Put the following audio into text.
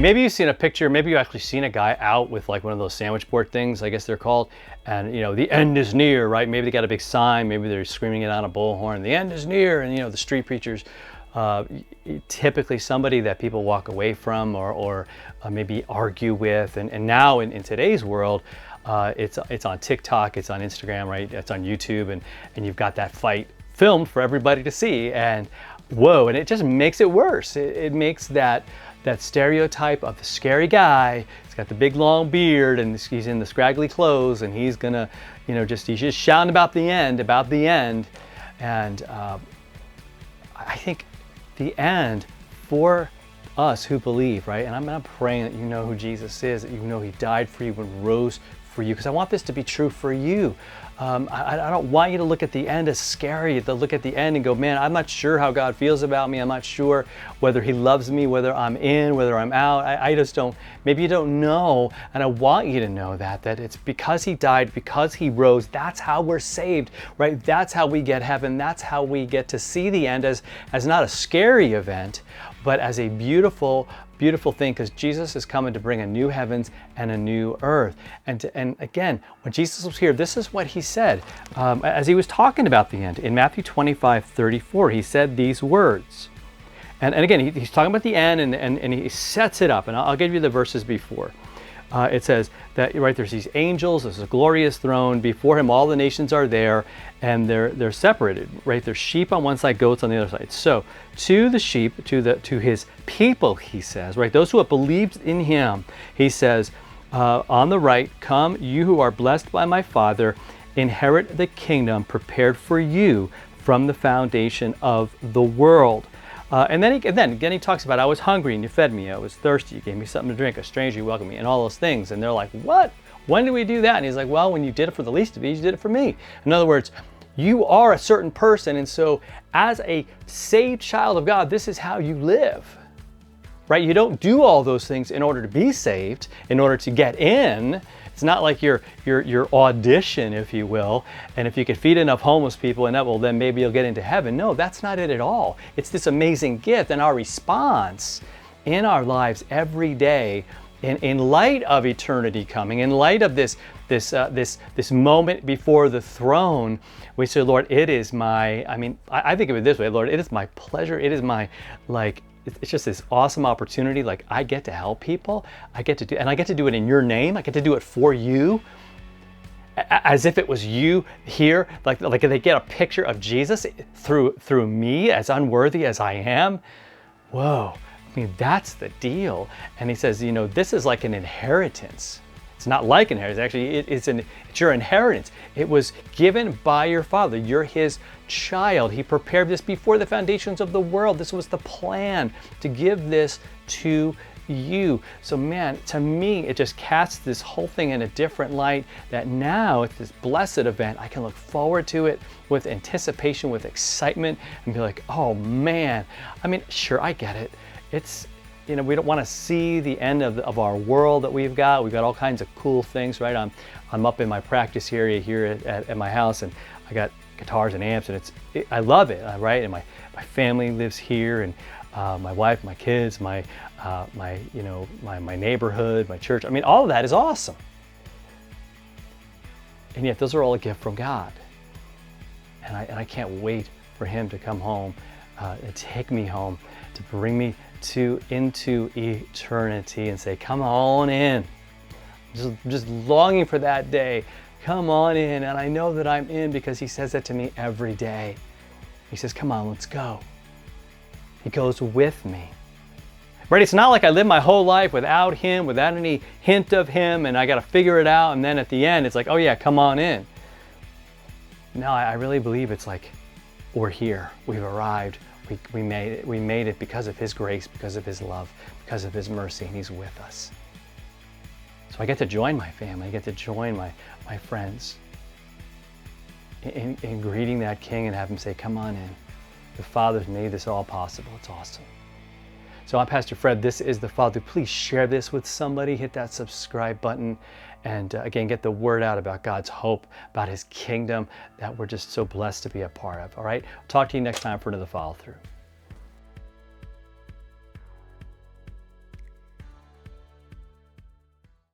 maybe you've seen a picture, maybe you've actually seen a guy out with like one of those sandwich board things, I guess they're called, and the end is near, right? Maybe they got a big sign, maybe they're screaming it on a bullhorn, the end is near, and the street preachers, typically somebody that people walk away from or maybe argue with, and now in today's world, it's on TikTok, it's on Instagram, right? It's on YouTube, and you've got that fight filmed for everybody to see, and whoa, and it just makes it worse. It makes that stereotype of the scary guy. He's got the big long beard and he's in the scraggly clothes, and he's gonna, he's just shouting about the end. And I think the end for us who believe, right? And I'm praying that you know who Jesus is, that you know he died for you and rose for you, because I want this to be true for you. I don't want you to look at the end as scary, to look at the end and go, man, I'm not sure how God feels about me. I'm not sure whether he loves me, whether I'm in, whether I'm out. I just don't, maybe you don't know. And I want you to know that it's because he died, because he rose. That's how we're saved, right? That's how we get heaven. That's how we get to see the end as not a scary event, but as a beautiful thing, because Jesus is coming to bring a new heavens and a new earth. And again, when Jesus was here, this is what he said as he was talking about the end. In Matthew 25:34, he said these words. And again, he's talking about the end, and he sets it up. And I'll give you the verses before. It says that, right, there's these angels, there's a glorious throne, before him all the nations are there, and they're separated, right? There's sheep on one side, goats on the other side. So to the sheep, to his people, he says, right, those who have believed in him, he says, on the right, come you who are blessed by my Father, inherit the kingdom prepared for you from the foundation of the world. And then he talks about, I was hungry and you fed me, I was thirsty, you gave me something to drink, a stranger you welcomed me, and all those things. And they're like, what? When did we do that? And he's like, well, when you did it for the least of these, you did it for me. In other words, you are a certain person, and so as a saved child of God, this is how you live, right? You don't do all those things in order to be saved, in order to get in. It's not like your audition, if you will, and if you could feed enough homeless people and that, well, then maybe you'll get into heaven. No, that's not it at all. It's this amazing gift, and our response in our lives every day, in light of eternity coming, in light of this moment before the throne, we say, Lord, it is my, I think of it this way, Lord, it is my pleasure, it is my, it's just this awesome opportunity. Like, I get to help people. I get to do it in your name. I get to do it for you, as if it was you here. Like they get a picture of Jesus through me, as unworthy as I am. Whoa, that's the deal. And he says, this is like an inheritance. It's not like inheritance. Actually, it's your inheritance. It was given by your Father. You're his child. He prepared this before the foundations of the world. This was the plan, to give this to you. So man, to me, it just casts this whole thing in a different light, that now it's this blessed event. I can look forward to it with anticipation, with excitement, and be like, oh man. Sure, I get it. It's, we don't want to see the end of our world that we've got. We've got all kinds of cool things, right? I'm up in my practice area here at my house, and I got guitars and amps, and I love it, right? And my family lives here, and my wife, my kids, my neighborhood, my church. All of that is awesome. And yet those are all a gift from God. And I can't wait for him to come home, and take me home, to bring me into eternity and say, come on in. Just longing for that day. Come on in. And I know that I'm in because he says that to me every day. He says, come on, let's go. He goes with me. Right? It's not like I live my whole life without him, without any hint of him, and I got to figure it out. And then at the end, it's like, oh yeah, come on in. No, I really believe it's like, we're here. We've arrived. We made it. We made it because of his grace, because of his love, because of his mercy, and he's with us. So I get to join my family. I get to join my friends in greeting that King and have him say, come on in. The Father's made this all possible. It's awesome. So I'm Pastor Fred. This is The Father. Please share this with somebody. Hit that subscribe button. And again, get the word out about God's hope, about his kingdom that we're just so blessed to be a part of. All right? Talk to you next time for another follow through.